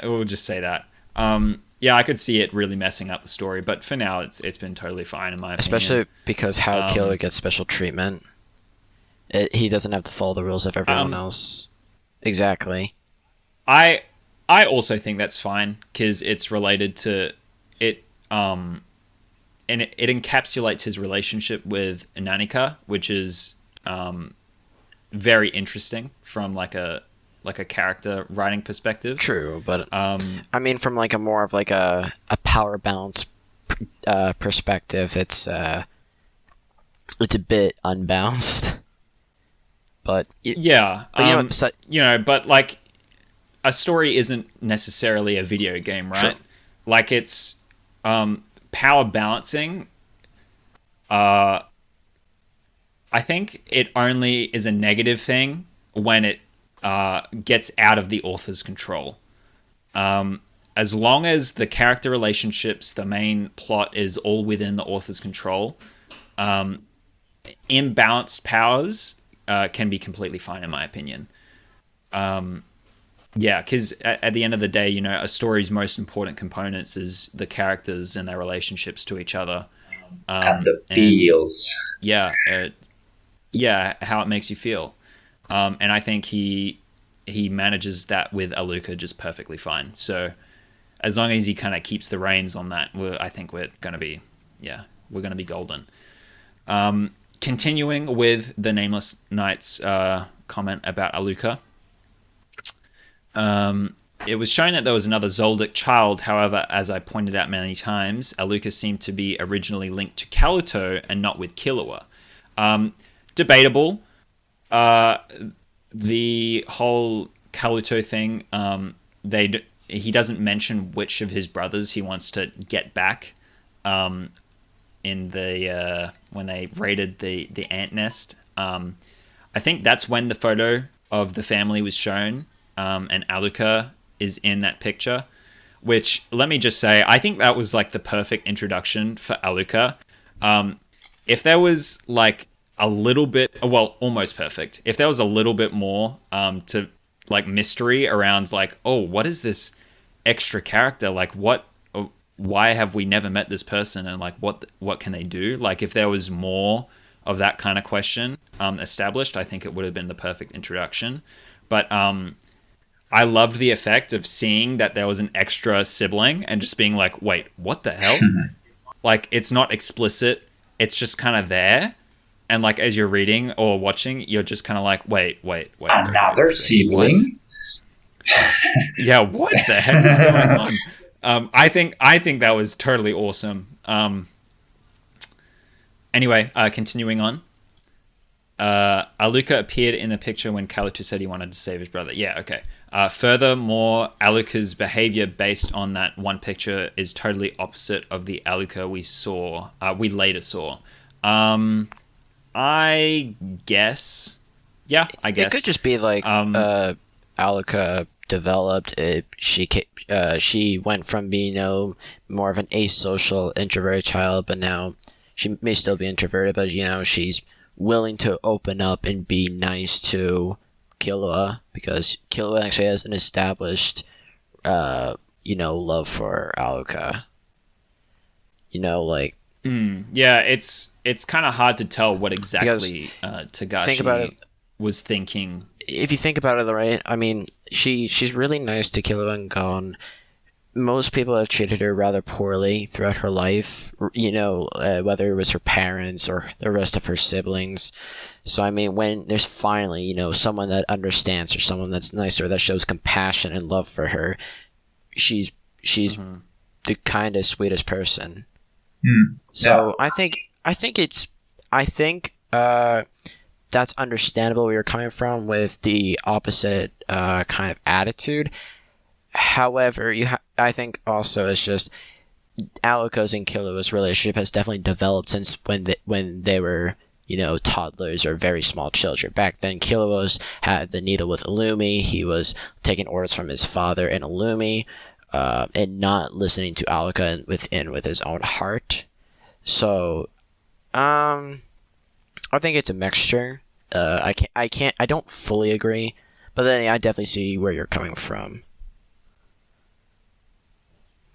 we'll just say that. I could see it really messing up the story, but for now it's been totally fine in my opinion. Especially because how Killua gets special treatment. He doesn't have to follow the rules of everyone else. Exactly. I also think that's fine because it's related to it. And it encapsulates his relationship with Nanika, which is very interesting from like a character writing perspective. True, but I mean, from like a more of like a power balance perspective, it's a bit unbalanced. But but like a story isn't necessarily a video game, right? Sure. Like it's power balancing. I think it only is a negative thing when it gets out of the author's control. As long as the character relationships, the main plot is all within the author's control, imbalanced powers can be completely fine, in my opinion. Because at the end of the day, you know, a story's most important components is the characters and their relationships to each other. And the feels. How it makes you feel. And I think he manages that with Aluka just perfectly fine. So as long as he kind of keeps the reins on that, I think we're going to be golden. Continuing with the Nameless Night's comment about Aluka. It was shown that there was another Zoldyck child. However, as I pointed out many times, Aluka seemed to be originally linked to Kaluto and not with Killua. Debatable. The whole Kaluto thing, he doesn't mention which of his brothers he wants to get back. In the when they raided the ant nest, I think that's when the photo of the family was shown, and Aluka is in that picture. Which, let me just say, I think that was like the perfect introduction for Aluka. If there was like a little bit, well, almost perfect. If there was a little bit more to like mystery around like, oh, what is this extra character? Like, why have we never met this person? And like, what can they do? Like, if there was more of that kind of question established, I think it would have been the perfect introduction. But I loved the effect of seeing that there was an extra sibling and just being like, wait, what the hell? Like, it's not explicit. It's just kind of there. And like, as you're reading or watching, you're just kind of like, wait. Another sibling? Yeah, what the heck is going on? I think that was totally awesome. Anyway, continuing on. Aluka appeared in the picture when Kaluto said he wanted to save his brother. Yeah, okay. Furthermore, Aluka's behavior based on that one picture is totally opposite of the Aluka we later saw. I guess. Yeah, I guess. It could just be like Aluka developed. She went from being more of an asocial, introverted child, but now she may still be introverted, but she's willing to open up and be nice to Killua, because Killua actually has an established, love for Aluka. Yeah, it's kind of hard to tell what exactly Togashi was thinking. If you think about it, right? I mean, she's really nice to Killua and Gon. Most people have treated her rather poorly throughout her life, whether it was her parents or the rest of her siblings. So, I mean, when there's finally, someone that understands or someone that's nice or that shows compassion and love for her, she's the kindest, sweetest person. So I think that's understandable where you're coming from with the opposite kind of attitude. However, I think also it's just Aluka's and Killua's relationship has definitely developed since when they were toddlers or very small children. Back then, Killua had the needle with Illumi. He was taking orders from his father and Illumi, and not listening to Aluka with his own heart. So, I think it's a mixture. I don't fully agree, but then I definitely see where you're coming from.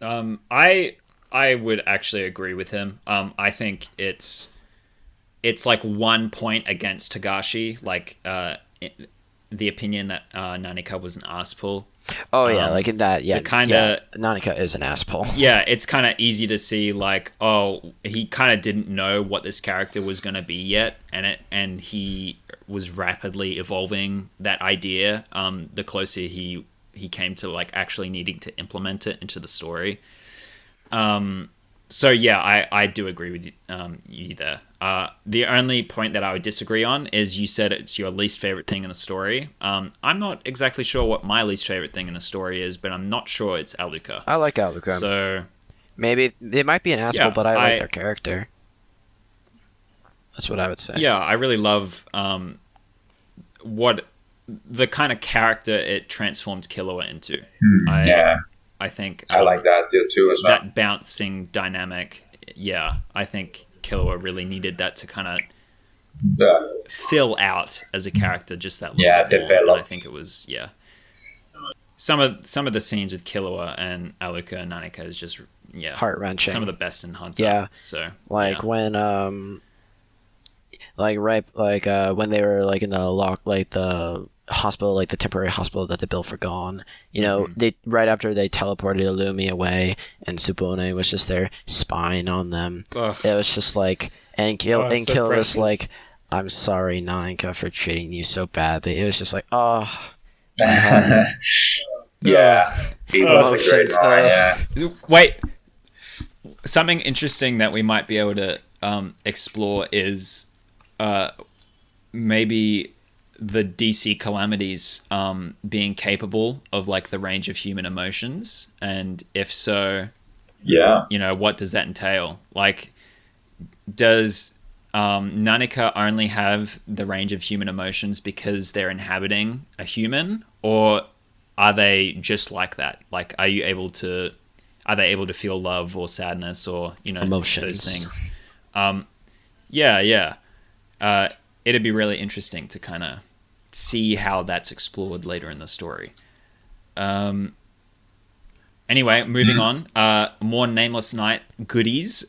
I would actually agree with him. I think it's like 1 point against Togashi, like the opinion that Nanika was an asspull. Oh yeah, like in that, yeah. Nanika is an asspull. Yeah, it's kind of easy to see, like, oh, he kind of didn't know what this character was going to be yet, and he was rapidly evolving that idea. The closer he came to like actually needing to implement it into the story. So yeah, I do agree with you there. The only point that I would disagree on is you said it's your least favorite thing in the story. I'm not exactly sure what my least favorite thing in the story is, but I'm not sure it's Aluka. I like Aluka. So maybe they might be an asshole, but I like their character. That's what I would say. Yeah, I really love what the kind of character it transformed Killua into. I think I like that too as well. That bouncing dynamic. Yeah, I think Killua really needed that to kind of fill out as a character just that little bit more. And I think it was some of the scenes with Killua and Aluka and Nanika is just heart-wrenching. Some of the best in Hunter. Yeah. So when when they were like in the hospital, like the temporary hospital that they built for Gon, they right after they teleported Illumi away and Subone was just there spying on them. Ugh. It was just like, and Kill was like, I'm sorry, Nanika, for treating you so badly. It was just like, oh. Yeah. He was a great one, Wait. Something interesting that we might be able to explore is maybe the DC calamities being capable of like the range of human emotions, and if so, what does that entail? Like, does Nanika only have the range of human emotions because they're inhabiting a human, or are they just like that? Like, are they able to feel love or sadness or emotions, those things? It'd be really interesting to kind of see how that's explored later in the story. Anyway, moving on. More Nameless Night goodies.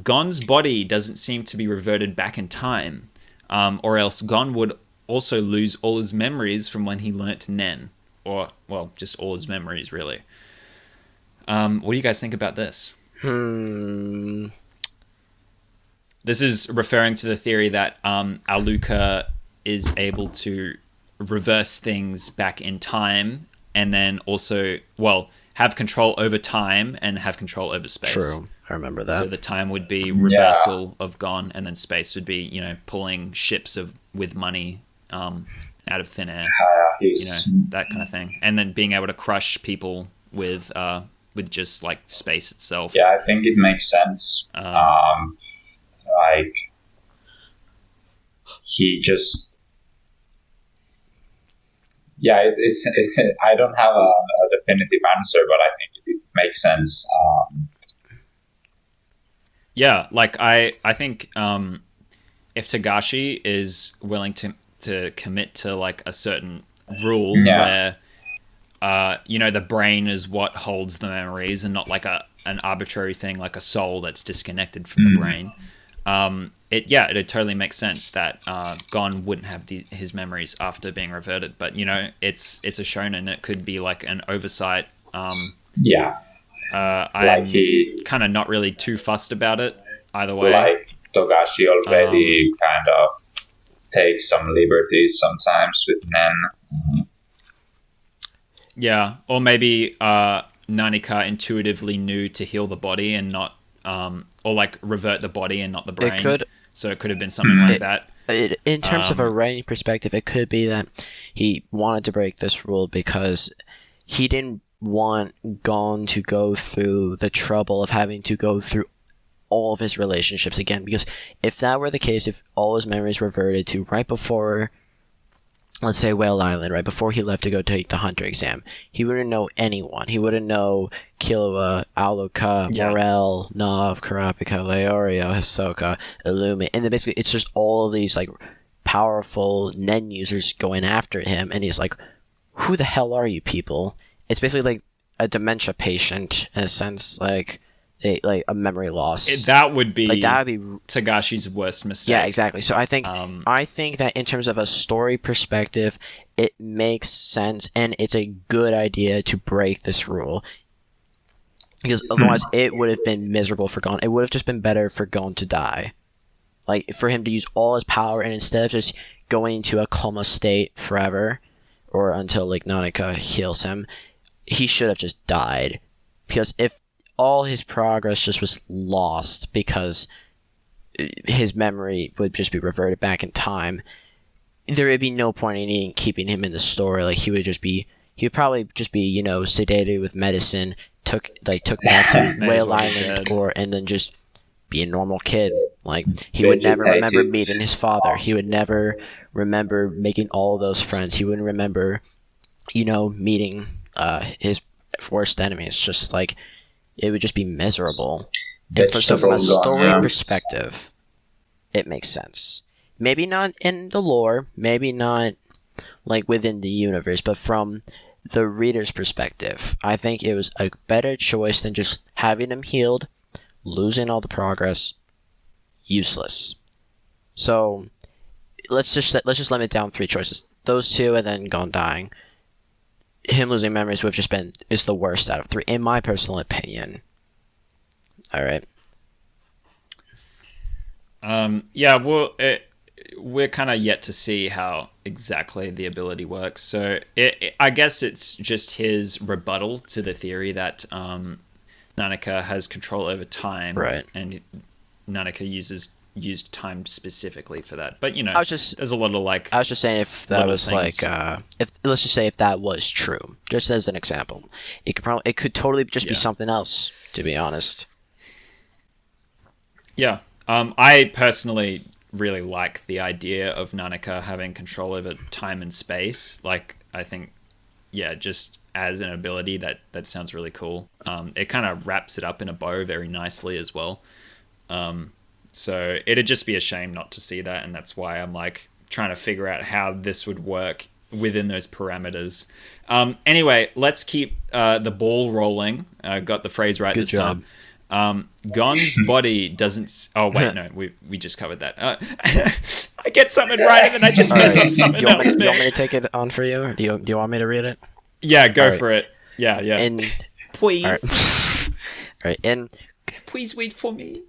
Gon's body doesn't seem to be reverted back in time, or else Gon would also lose all his memories from when he learnt Nen, or just all his memories really. What do you guys think about this? This is referring to the theory that Aluka is able to reverse things back in time, and then also, have control over time and have control over space. True, I remember that. So the time would be reversal of Gon, and then space would be, pulling ships with money out of thin air, that kind of thing, and then being able to crush people with just like space itself. Yeah, I think it makes sense. Like, he just, it's I don't have a definitive answer, but I think it makes sense. I think if Togashi is willing to commit to like a certain rule where the brain is what holds the memories and not like an arbitrary thing like a soul that's disconnected from the brain. It totally makes sense that Gon wouldn't have his memories after being reverted, but it's a shonen. It could be like an oversight. I'm kind of not really too fussed about it either way. Like Togashi already kind of takes some liberties sometimes with Nen. Yeah, or maybe Nanika intuitively knew to heal the body and not, or like revert the body and not the brain. So it could have been something like that. In terms of a writing perspective, it could be that he wanted to break this rule because he didn't want Gon to go through the trouble of having to go through all of his relationships again. Because if that were the case, if all his memories reverted to right before, let's say, Whale Island, right before he left to go take the Hunter exam, he wouldn't know anyone. He wouldn't know Killua, Aluka, Morel, Nav, Kurapika, Leorio, Hisoka, Illumi. And then basically it's just all of these like powerful Nen users going after him, and he's like, who the hell are you people? It's basically like a dementia patient in a sense, like a memory loss. That would be Togashi's worst mistake. Yeah, exactly. So I think that in terms of a story perspective, it makes sense, and it's a good idea to break this rule. Because otherwise it would have been miserable for Gon. It would have just been better for Gon to die. Like, for him to use all his power, and instead of just going into a coma state forever, or until like Nanika heals him, he should have just died. Because if all his progress just was lost because his memory would just be reverted back in time, there would be no point in keeping him in the story. Like, he would probably just be, sedated with medicine, took back to Whale Island, and then just be a normal kid. Like, he would never remember meeting his father. He would never remember making all those friends. He wouldn't remember, meeting his worst enemy. It's just like, it would just be miserable. So from a story perspective, it makes sense. Maybe not in the lore, maybe not like within the universe, but from the reader's perspective, I think it was a better choice than just having him healed, losing all the progress, useless. So let's just limit down 3 choices. Those 2, and then Gon dying. Him losing memories would have just is the worst out of 3, in my personal opinion. All right. We're kind of yet to see how exactly the ability works. So I guess it's just his rebuttal to the theory that Nanika has control over time, right? And Nanika uses used time specifically for that. But there's a lot of I was just saying if that was if let's just say if that was true, just as an example, it could totally just be something else, to be honest. Yeah. I personally really like the idea of Nanaka having control over time and space. Like, I think, just as an ability, that sounds really cool. It kind of wraps it up in a bow very nicely as well. So it'd just be a shame not to see that, and that's why I'm like trying to figure out how this would work within those parameters. Anyway, let's keep the ball rolling. Got the phrase right this time. Gon's body doesn't. Oh wait, no, we just covered that. I get something right and then I just mess up something else. Do you want me to take it on for you, or do you want me to read it? Yeah, go for it. Yeah. Please. All right. Please wait for me.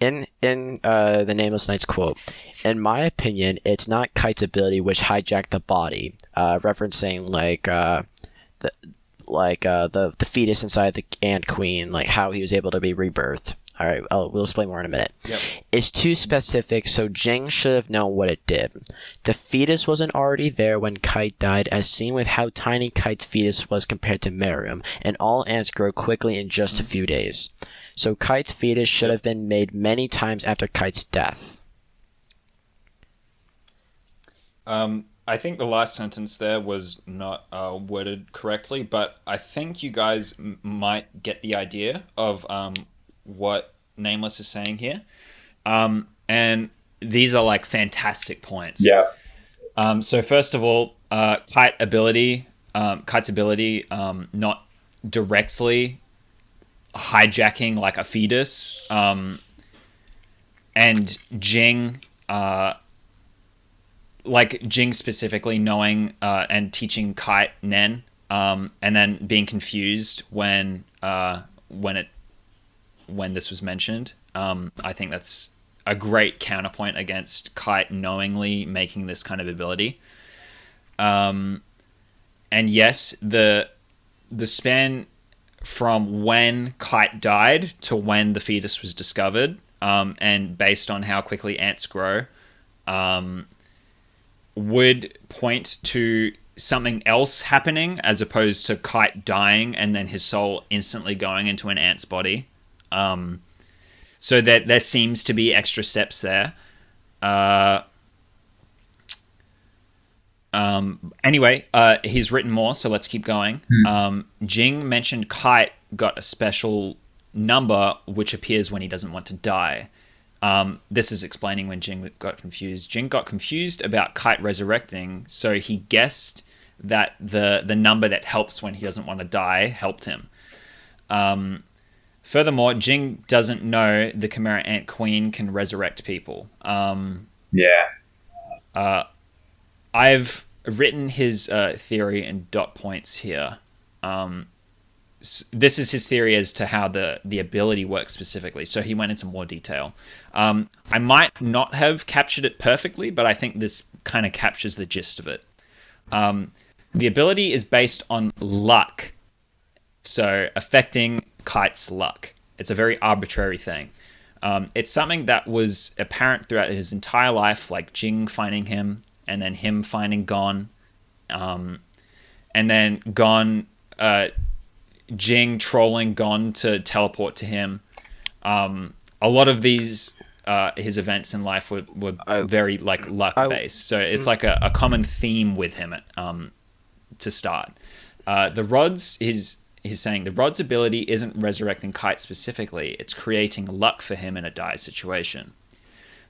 In the Nameless Night's quote, in my opinion, it's not Kite's ability which hijacked the body, referencing the fetus inside the ant queen, like how he was able to be rebirthed. All right, we'll explain more in a minute. Yep. It's too specific, so Jing should have known what it did. The fetus wasn't already there when Kite died, as seen with how tiny Kite's fetus was compared to Marouane, and all ants grow quickly in just a few days. So Kite's fetus should have been made many times after Kite's death. I think the last sentence there was not worded correctly, but I think you guys might get the idea of what Nameless is saying here. And these are like fantastic points. Yeah. So first of all, Kite's ability, not directly hijacking like a fetus, and Jing, like Jing specifically knowing and teaching Kite Nen, and then being confused when this was mentioned. I think that's a great counterpoint against Kite knowingly making this kind of ability. And yes, the span from when Kite died to when the fetus was discovered, and based on how quickly ants grow, would point to something else happening as opposed to Kite dying and then his soul instantly going into an ant's body. So that there seems to be extra steps there. Anyway, he's written more, so let's keep going. Jing mentioned Kite got a special number which appears when he doesn't want to die. This is explaining when Jing got confused. Jing got confused about Kite resurrecting, so he guessed that the number that helps when he doesn't want to die helped him. Furthermore, Jing doesn't know the Chimera Ant Queen can resurrect people. I've written his theory in dot points here. This is his theory as to how the ability works specifically. So he went into more detail. I might not have captured it perfectly, but I think this kind of captures the gist of it. The ability is based on luck. So affecting Kite's luck. It's a very arbitrary thing. It's something that was apparent throughout his entire life, like Jing finding him, and then him finding Gon, and then Gon, Jing trolling Gon to teleport to him. A lot of these his events in life were very like luck based, so it's like a common theme with him to start. The rods He's saying the rod's ability isn't resurrecting Kite specifically, it's creating luck for him in a dire situation.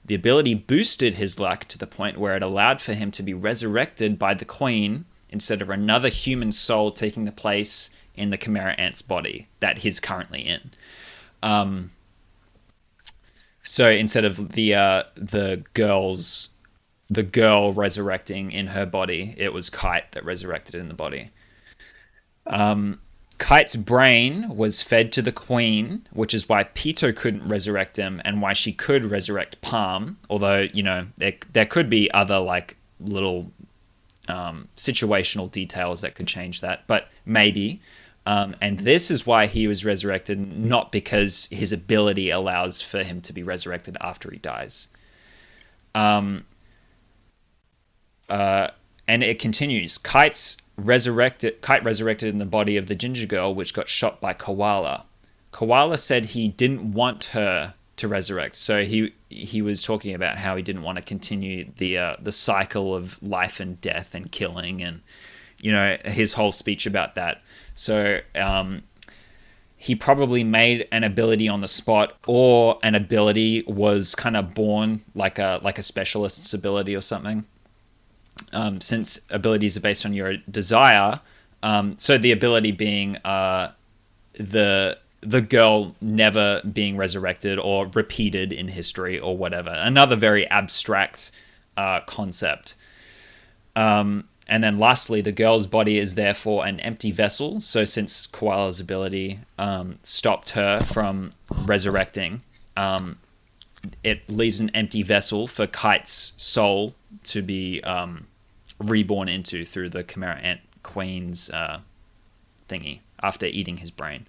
The ability boosted his luck to the point where it allowed for him to be resurrected by the queen instead of another human soul taking the place in the Chimera Ant's body that he's currently in. So instead of the girl resurrecting in her body, it was Kite that resurrected in the body. Kite's brain was fed to the queen, which is why Pito couldn't resurrect him and why she could resurrect Palm. Although, there could be other like little situational details that could change that, but maybe. And this is why he was resurrected, not because his ability allows for him to be resurrected after he dies. And it continues. Kite resurrected in the body of the ginger girl, which got shot by Koala. Koala said he didn't want her to resurrect, so he was talking about how he didn't want to continue the cycle of life and death and killing, and his whole speech about that. So he probably made an ability on the spot, or an ability was kind of born like a specialist's ability or something. Since abilities are based on your desire, so the ability being the girl never being resurrected or repeated in history or whatever. Another very abstract concept. And then lastly, the girl's body is therefore an empty vessel. So since Koala's ability stopped her from resurrecting, it leaves an empty vessel for Kite's soul to be reborn into through the Chimera Ant Queen's thingy after eating his brain.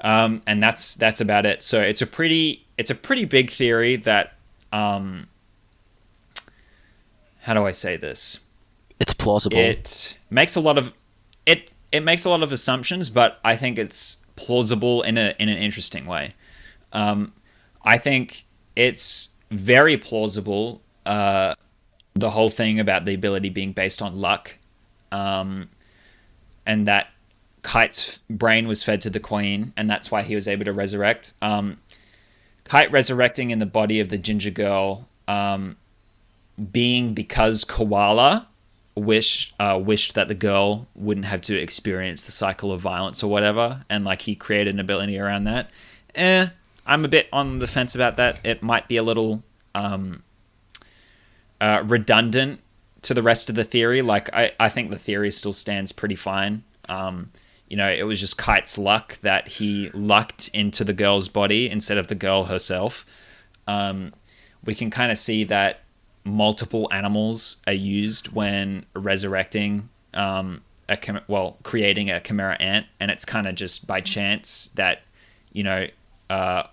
And that's about it. So it's a pretty big theory that how do I say this? It's plausible. It makes a lot of assumptions, but I think it's plausible in an interesting way. I think it's very plausible, the whole thing about the ability being based on luck, and that Kite's brain was fed to the queen, and that's why he was able to resurrect. Kite resurrecting in the body of the ginger girl, being because Koala wished that the girl wouldn't have to experience the cycle of violence or whatever, and like he created an ability around that. I'm a bit on the fence about that. It might be a little redundant to the rest of the theory. Like I think the theory still stands pretty fine. It was just Kite's luck that he lucked into the girl's body instead of the girl herself. We can kind of see that multiple animals are used when resurrecting, creating a Chimera Ant, and it's kind of just by chance that,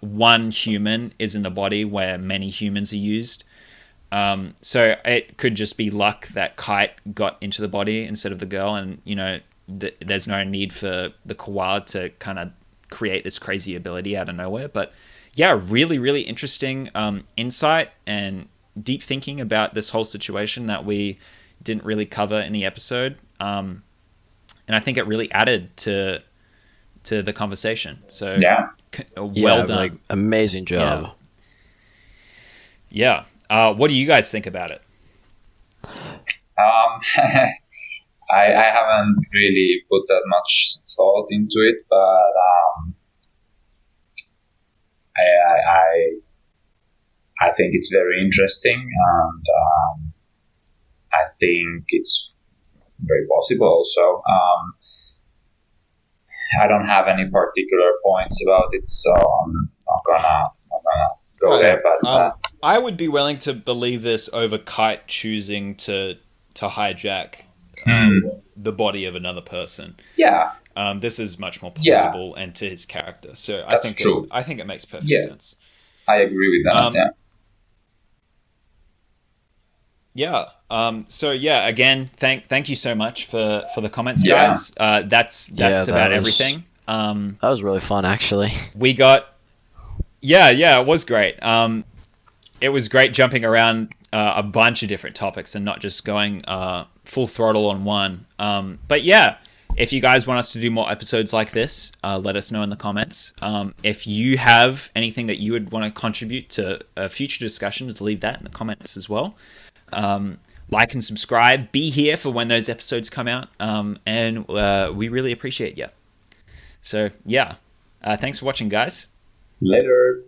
one human is in the body where many humans are used. So it could just be luck that Kite got into the body instead of the girl, and, there's no need for the koala to kind of create this crazy ability out of nowhere. But yeah, really, really interesting insight and deep thinking about this whole situation that we didn't really cover in the episode. And I think it really added to the conversation. So well done. Like, amazing job. Yeah. What do you guys think about it? I haven't really put that much thought into it, but I think it's very interesting, and I think it's very possible also. I don't have any particular points about it, so I'm not gonna go there. But I would be willing to believe this over Kite choosing to hijack the body of another person. Yeah. This is much more plausible and to his character. So I think it makes perfect sense. I agree with that. So again, thank you so much for the comments, guys. That's about everything. That was really fun, actually. We got it was great. It was great jumping around a bunch of different topics and not just going full throttle on one. But yeah, if you guys want us to do more episodes like this, let us know in the comments. If you have anything that you would want to contribute to future discussions, leave that in the comments as well. Like and subscribe. Be here for when those episodes come out. And we really appreciate you. So yeah, thanks for watching, guys. Later.